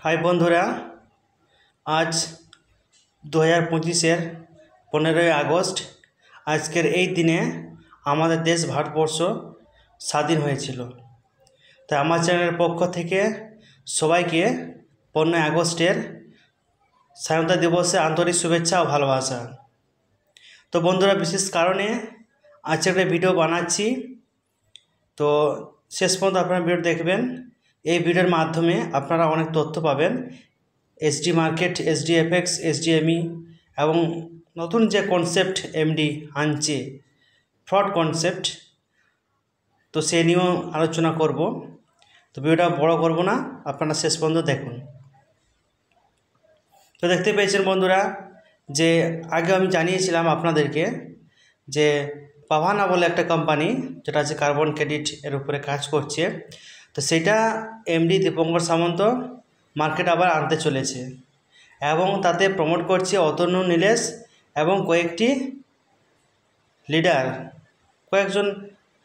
हाय बंधुरा आज 2025 15 আগস্ট আজকের এই দিনে আমাদের দেশ ভারতবর্ষ স্বাধীন হয়েছিল। তাই আমার চ্যানেলের পক্ষ থেকে সবাইকে 15 আগস্টের স্বাধীনতা দিবসে আন্তরিক শুভেচ্ছা ও ভালোবাসা। তো বন্ধুরা, বিশেষ কারণে আজকে একটা ভিডিও বানাচ্ছি, তো শেষ পর্যন্ত আপনারা ভিডিও দেখবেন। এই ভিডিওর মাধ্যমে আপনারা অনেক তথ্য পাবেন এসডি মার্কেট, এসডিএফএক্স, এসডিএমই এবং নতুন যে কনসেপ্ট এমডি আনছে ফ্রড কনসেপ্ট, তো সে নিয়েও আলোচনা করব। তো ভিডিওটা বড় করব না, আপনারা শেষ পর্যন্ত দেখুন। তো দেখতে পেয়েছেন বন্ধুরা যে আগে আমি জানিয়েছিলাম আপনাদেরকে যে পাভানা বলে একটা কোম্পানি যেটা আছে কার্বন ক্রেডিট এর উপরে কাজ করছে, তো সেটা এমডি দীপঙ্কর সামন্ত মার্কেট আবার আনতে চলেছে এবং তাতে প্রমোট করছে অতনু নীলেশ এবং কয়েকজন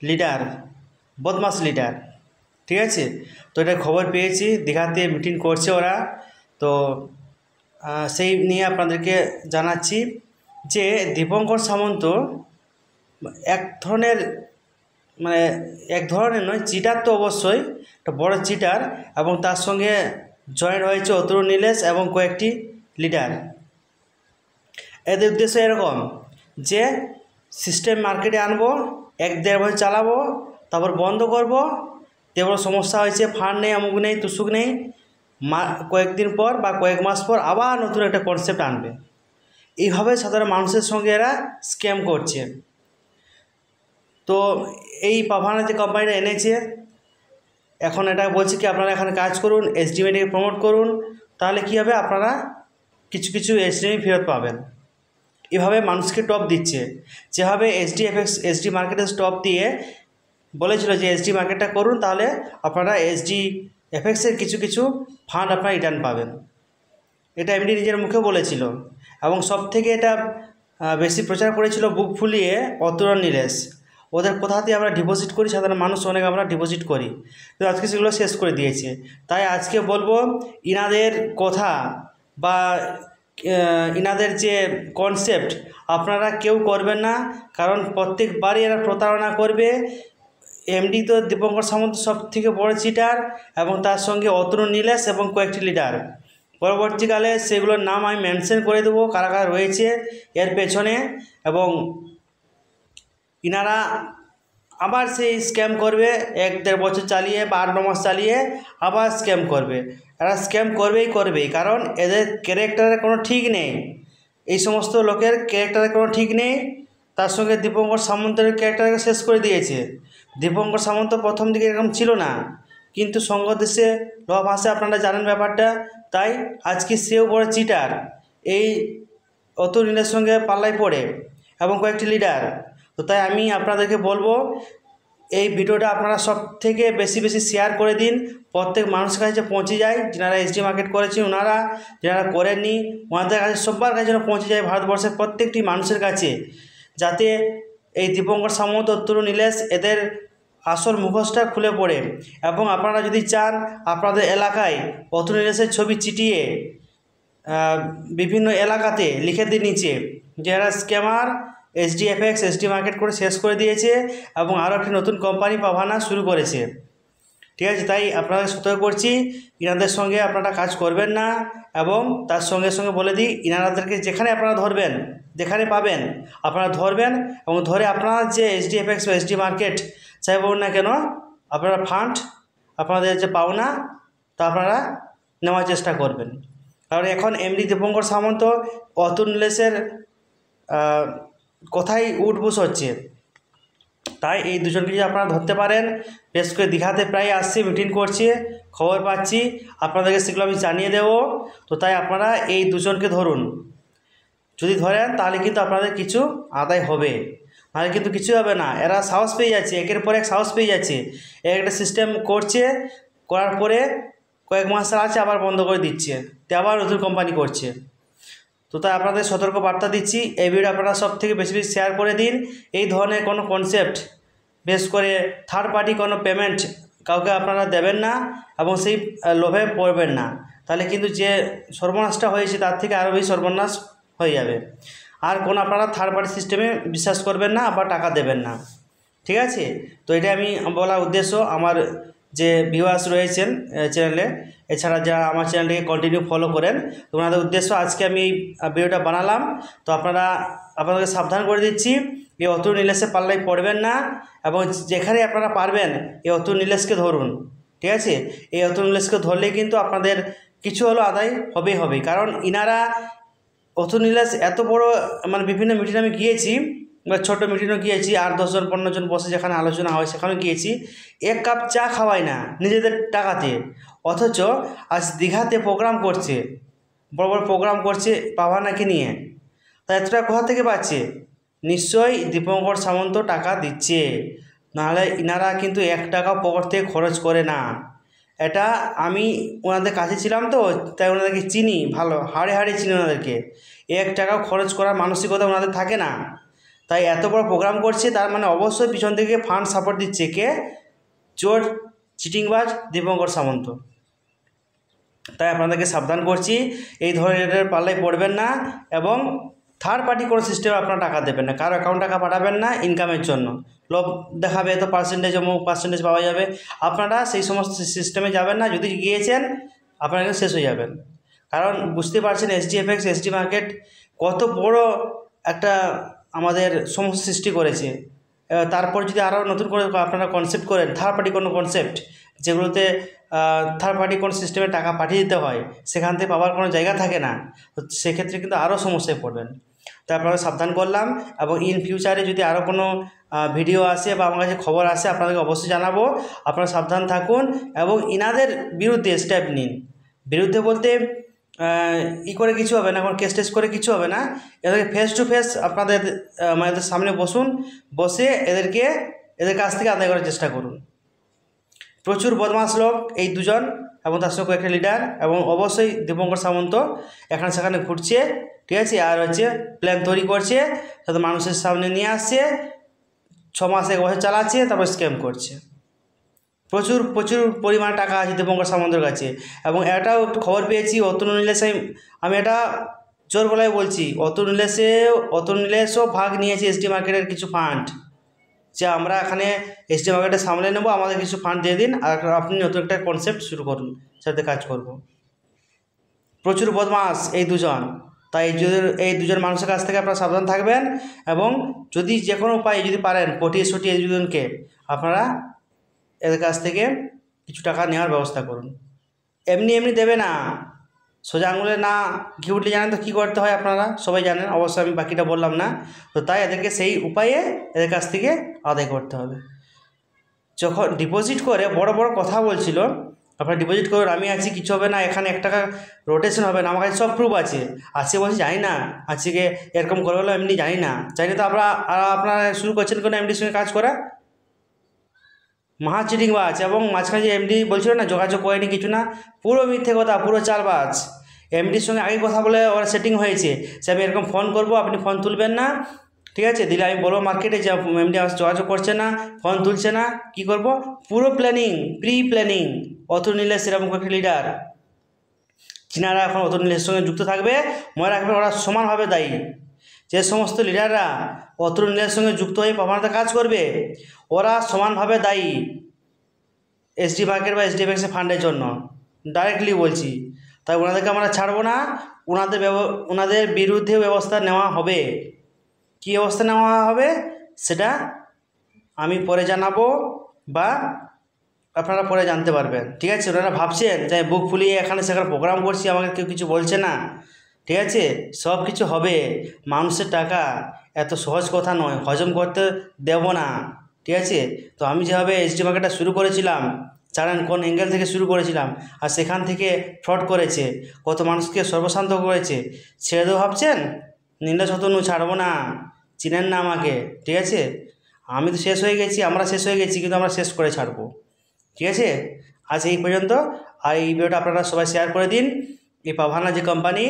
লিডার বদমাস লিডার, ঠিক আছে। তো এটা খবর পেয়েছি, দীঘাতে মিটিং করছে ওরা, তো সেই নিয়ে আপনাদেরকে জানাচ্ছি যে দীপঙ্কর সামন্ত এক ধরনের নয়, চিটার তো অবশ্যই, একটা বড় চিটার, এবং তার সঙ্গে জয়েন হয়েছে অতনু নীলেশ এবং কয়েকটি লিডার। এদের উদ্দেশ্য এরকম যে সিস্টেম মার্কেটে আনবো, 1-1.5 বছর চালাবো, তারপর বন্ধ করব। তেমন সমস্যা হয়েছে, ফান্ড নেই, অমুক নেই, তুসুক নেই, কয়েকদিন পর বা কয়েক মাস পর আবার নতুন একটা কনসেপ্ট আনবে। এইভাবে সাধারণ মানুষের সঙ্গে এরা স্ক্যাম করছে। তো এই পাভানা যে কোম্পানিটা এনেছে, এখন এটা বলছে কি আপনারা এখানে কাজ করুন, এসডিএমকে প্রমোট করুন, তাহলে কী হবে, আপনারা কিছু এসডিএম ফেরত পাবেন। এভাবে মানুষকে টপ দিচ্ছে। যেভাবে এসডিএফএক্স এসডি মার্কেটে টপ দিয়ে বলেছিল যে এসডি মার্কেটটা করুন, তাহলে আপনারা এসডিএফএক্সের কিছু ফান্ড আপনারা রিটার্ন পাবেন। এটা এমনি নিজের মুখে বলেছিল এবং সব থেকে এটা বেশি প্রচার করেছিল বুক ফুলিয়ে অতনু নীলেশ। ওদের কোথাতেই আমরা ডিপোজিট করি, সাধারণ মানুষ অনেক আমরা ডিপোজিট করি, তো আজকে সেগুলো শেষ করে দিয়েছে। তাই আজকে বলবো ইনাদের কথা বা ইনাদের যে কনসেপ্ট আপনারা কেউ করবেন না, কারণ প্রত্যেকবারই এরা প্রতারণা করবে। এমডি তো দীপঙ্কর সামন্ত সব থেকে বড় চিটার এবং তার সঙ্গে অতনু নীলেশ এবং কয়েকটি লিডার। পরবর্তীকালে সেগুলোর নাম আমি মেনশন করে দেবো কারা কারা রয়েছে এর পেছনে, এবং ইনারা আবার সেই স্ক্যাম করবে, 1-1.5 বছর চালিয়ে বা 8-9 মাস চালিয়ে আবার স্ক্যাম করবে। এরা স্ক্যাম করবেই, কারণ এদের ক্যারেক্টারের কোনো ঠিক নেই। এই সমস্ত লোকের ক্যারেক্টারের কোনো ঠিক নেই। তার সঙ্গে দীপঙ্কর সামন্তের ক্যারেক্টারকে শেষ করে দিয়েছে। দীপঙ্কর সামন্ত প্রথম দিকে এরকম ছিল না, কিন্তু সঙ্গ দেশে লোভ আসে, আপনারা জানেন ব্যাপারটা। তাই আজকে সেও বড় চিটার, এই অতনু নীলের সঙ্গে পাল্লায় পড়ে এবং কয়েকটি লিডার। তো তাই আমি আপনাদেরকে বলবো এই ভিডিওটা আপনারা সব থেকে বেশি শেয়ার করে দিন, প্রত্যেক মানুষের কাছে পৌঁছে যায়। যারা এসডি মার্কেট করেছেন ওনারা, যারা করেননি ওনাদের কাছে, সবার কাছে যেন পৌঁছে যায়, ভারতবর্ষের প্রত্যেকটি মানুষের কাছে, যাতে এই দীপঙ্কর সামন্ত, অতনু নীলেশ এদের আসল মুখোশটা খুলে পড়ে। এবং আপনারা যদি চান আপনাদের এলাকায় অতনু নীলেশের ছবি চিটিয়ে বিভিন্ন এলাকাতে লিখে দিন নিচে যে এরা স্ক্যামার, এসডিএফএক্স এসডি মার্কেট করে শেষ করে দিয়েছে এবং আরও একটি নতুন কোম্পানি পাভানা শুরু করেছে, ঠিক আছে। তাই আপনাদের সতর্ক করছি, ইনাদের সঙ্গে আপনারা কাজ করবেন না। এবং তার সঙ্গে বলে দিই, ইনাদেরকে যেখানে আপনারা ধরবেন, যেখানে পাবেন আপনারা ধরবেন, এবং ধরে আপনারা যে এসডিএফএক্স বা এসডি মার্কেট চাই বলুন না কেন, আপনারা ফান্ড আপনাদের যে পাওনা তা আপনারা নেওয়ার চেষ্টা করবেন। কারণ এখন এমডি দীপঙ্কর সামন্ত, অতনু নীলেশের কোথায় উঠবস হচ্ছে। তাই এই দুজনকে যদি আপনারা ধরতে পারেন, বেশ করে দীঘাতে প্রায় আসছে, মিটিং করছে, খবর পাচ্ছি, আপনাদেরকে সেগুলো আমি জানিয়ে দেবো। তো তাই আপনারা এই দুজনকে ধরুন, যদি ধরেন তাহলে কিন্তু আপনাদের কিছু আদায় হবে, নাহলে কিন্তু কিছুই হবে না। এরা সাহস পেয়ে যাচ্ছে, একের পর এক সাহস পেয়ে যাচ্ছে, একটা সিস্টেম করছে, করার পরে কয়েক মাস আছে আবার বন্ধ করে দিচ্ছে, তো আবার নতুন কোম্পানি করছে। তো তাই আপনাদের সতর্ক বার্তা দিচ্ছি, এই ভিডিও আপনারা সব থেকে বেশি শেয়ার করে দিন। এই ধরনের কোনো কনসেপ্ট, বেশ করে থার্ড পার্টি কোনো পেমেন্ট কাউকে আপনারা দেবেন না এবং সেই লোভে পড়বেন না। তাহলে কিন্তু যে সর্বনাশটা হয়েছে তার থেকে আরও বেশি সর্বনাশ হয়ে যাবে। আর কোনো আপনারা থার্ড পার্টি সিস্টেমে বিশ্বাস করবেন না বা টাকা দেবেন না, ঠিক আছে। তো এটা আমি বলার উদ্দেশ্য আমার যে ভিউয়ার্স রয়েছেন চ্যানেলে, এছাড়া যারা আমার চ্যানেলটিকে কন্টিনিউ ফলো করেন, তো ওনাদের উদ্দেশ্য আজকে আমি এই ভিডিওটা বানালাম। তো আপনাদেরকে সাবধান করে দিচ্ছি, এই অতুল নীলেশের পাল্লায় পড়বেন না, এবং যেখানে আপনারা পারবেন এই অতুল নীলেশকে ধরুন, ঠিক আছে। এই অতুল নীলেশকে ধরলে কিন্তু আপনাদের কিছু হলো আদায় হবে, কারণ ইনারা অতুল নীলেশ এত বড়, মানে বিভিন্ন মিটিংয়ে আমি গিয়েছি বা ছোটো মিটিংও গিয়েছি, 8-10 জন 15 জন বসে যেখানে আলোচনা হয় সেখানেও গিয়েছি, এক কাপ চা খাওয়ায় না নিজেদের টাকাতে। অথচ আজ দীঘাতে প্রোগ্রাম করছে, বড় বড় প্রোগ্রাম করছে পাভানাকে নিয়ে। তা এতটা কোথা থেকে পাচ্ছে? নিশ্চয়ই দীপঙ্কর সামন্ত টাকা দিচ্ছে, নাহলে ইনারা কিন্তু 1 টাকাও পকেট থেকে খরচ করে না। এটা আমি ওনাদের কাছে ছিলাম তো, তাই ওনাদেরকে চিনি ভালো, হাড়ে চিনি ওনাদেরকে। 1 টাকাও খরচ করার মানসিকতা ওনাদের থাকে না। তাই এত বড় প্রোগ্রাম করছে, তার মানে অবশ্যই পিছন থেকে ফান্ড সাপোর্ট দিচ্ছে কে? চোর চিটিংবাজ দীপঙ্কর সামন্ত। তাই আপনাদেরকে সাবধান করছি, এই ধরনের পাল্লায় পড়বেন না, এবং থার্ড পার্টি কোনো সিস্টেমে আপনারা টাকা দেবেন না, কারো অ্যাকাউন্ট টাকা পাঠাবেন না ইনকামের জন্য। লোভ দেখাবে তো পার্সেন্টেজ পাওয়া যাবে, আপনারা সেই সমস্ত সিস্টেমে যাবেন না। যদি গিয়েছেন আপনারা শেষ হয়ে যাবেন। কারণ বুঝতে পারছেন SGFX SG মার্কেট কত বড় একটা আমাদের সমস্যা সৃষ্টি করেছে। তারপর যদি আরও নতুন করে আপনারা কনসেপ্ট করেন, থার্ড পার্টি কোনো কনসেপ্ট, যেগুলোতে থার্ড পার্টি কোনো সিস্টেমে টাকা পাঠিয়ে দিতে হয়, সেখান থেকে পাওয়ার কোনো জায়গা থাকে না, তো সেক্ষেত্রে কিন্তু আরও সমস্যায় পড়বেন। তাই আপনারা সাবধান করলাম, এবং ইন ফিউচারে যদি আরও কোনো ভিডিও আসে বা আমার কাছে খবর আসে আপনাদেরকে অবশ্যই জানাবো। আপনারা সাবধান থাকুন এবং ইনাদের বিরুদ্ধে স্টেপ নিন। বিরুদ্ধে বলতে করে কিছু হবে না, এখন কেস টেস করে কিছু হবে না, এদেরকে ফেস টু ফেস আপনাদের মানে এদের সামনে বসে এদের কাছ থেকে আদায় করার চেষ্টা করুন। প্রচুর বদমাশ লোক এই দুজন, এবং তার সঙ্গে কয়েকটা লিডার, এবং অবশ্যই দীপঙ্কর সামন্ত এখানে সেখানে ঘুরছে, ঠিক আছে। আর প্ল্যান তৈরি করছে, তাদের মানুষের সামনে নিয়ে আসছে, 6 মাস 1 বছর চালাচ্ছে, তারপর স্ক্যাম করছে। প্রচুর পরিমাণ টাকা আছে দীপঙ্কর সামন্তের কাছে। এবং এটাও খবর পেয়েছি অতুল নীলেশ, আমি এটা জোর গলায় বলছি, অতুল নীলেশও ভাগ নিয়েছে SG মার্কেটের কিছু ফান্ড, যে আমরা এখানে SG মার্কেটে সামলে নেব, আমাদের কিছু ফান্ড দিয়ে দিন, আর আপনি নতুন একটা কনসেপ্ট শুরু করুন, সাথে কাজ করব। প্রচুর বদমাস এই দুজন। তাই এই দুজন মানুষের কাছ থেকে আপনারা সাবধান থাকবেন, এবং যদি যে কোনো উপায়ে যদি পারেন পটিয়ে এই দুজনকে আপনারা এদের কাছ থেকে কিছু টাকা নেওয়ার ব্যবস্থা করুন। এমনি দেবে না, সোজা আঙুলে না ঘি উঠলে জানেন তো কী করতে হয়, আপনারা সবাই জানেন, অবশ্যই আমি বাকিটা বললাম না। তো তাই এদেরকে সেই উপায়ে এদের কাছ থেকে আদায় করতে হবে। যখন ডিপোজিট করে বড় কথা বলছিল, আপনারা ডিপোজিট করুন, আমি আছি, কিছু হবে না, এখানে 1 টাকা রোটেশন হবে না, আমার কাছে সব প্রুফ আছে। আজকে বলছি জানি না, আজকে এরকম করে হলো, এমনি জানি না তো আপনারা শুরু করছেন কোনো এমডির সঙ্গে কাজ করা। মহা চিটিংবাজ, এবং মাঝখানে যে এমডি বলছিল না যোগাযোগ করেনি কিছু না, পুরো মিথ্যে কথা, পুরো চালবাজ। এমডির সঙ্গে আগে কথা বলে ওরা সেটিং হয়েছে, সে আমি এরকম ফোন করব, আপনি ফোন তুলবেন না, ঠিক আছে, দিলে আমি বলবো মার্কেটে যে এমডি আমার যোগাযোগ করছে না, ফোন তুলছে না, কি করব? পুরো প্রি প্ল্যানিং। অতুল নীলেশ সেরকম একটা লিডার, চীনারা এখন অতুল নীলেশের সঙ্গে যুক্ত থাকবে, মনে রাখবেন ওরা সমানভাবে দায়ী। যে সমস্ত লিডাররা অতুল নীলেশের সঙ্গে যুক্ত হয়ে প্রমাণিত কাজ করবে, ওরা সমানভাবে দায়ী SG মার্কেট বা SGFX ফান্ডের জন্য, ডাইরেক্টলি বলছি। তাই ওনাদেরকে আমরা ছাড়বো না, ওনাদের বিরুদ্ধে ব্যবস্থা নেওয়া হবে। কী ব্যবস্থা নেওয়া হবে সেটা আমি পরে জানাবো, বা আপনারা পরে জানতে পারবেন, ঠিক আছে। ওনারা ভাবছেন যে বুক ফুলিয়ে এখানে সেখানে প্রোগ্রাম করছি, আমাকে কেউ কিছু বলছে না, ঠিক আছে। সব কিছু হবে, মানুষের টাকা এত সহজ কথা নয়, হজম করতে দেব না, ঠিক আছে। তো আমি যেভাবে SG মার্কেটটা শুরু করেছিলাম, জানেন কোন অ্যাঙ্গেল থেকে শুরু করেছিলাম, আর সেখান থেকে ফ্রড করেছে, কত মানুষকে সর্বশান্ত করেছে, ছেড়ে দেবো ভাবছেন? নিন্দা শতনু ছাড়বো না, চিনেন না আমাকে, ঠিক আছে। আমি তো শেষ হয়ে গেছি, আমরা শেষ হয়ে গেছি, কিন্তু আমরা শেষ করে ছাড়বো, ঠিক আছে। আজ এই পর্যন্ত। আর এই ভিডিওটা আপনারা সবাই শেয়ার করে দিন। এই পাভানা যে কোম্পানি,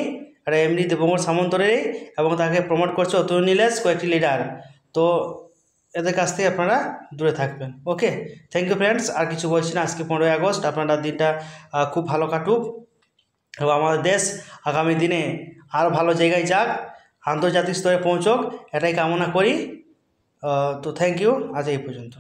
এটা এমডি দীপঙ্কর সামন্তরের, এবং তাকে প্রমোট করছে অতুল নীলেশ, কয়েকটি লিডার। তো এদের কাছ থেকে আপনারা দূরে থাকবেন। ওকে, থ্যাংক ইউ ফ্রেন্ডস। আর কিছু বলছি না, আজকে 15ই আগস্ট, আপনারা দিনটা খুব ভালো কাটুক, এবং আমাদের দেশ আগামী দিনে আরও ভালো জায়গায় যাক, আন্তর্জাতিক স্তরে পৌঁছক, এটাই কামনা করি। তো থ্যাংক ইউ, আজ এই পর্যন্ত।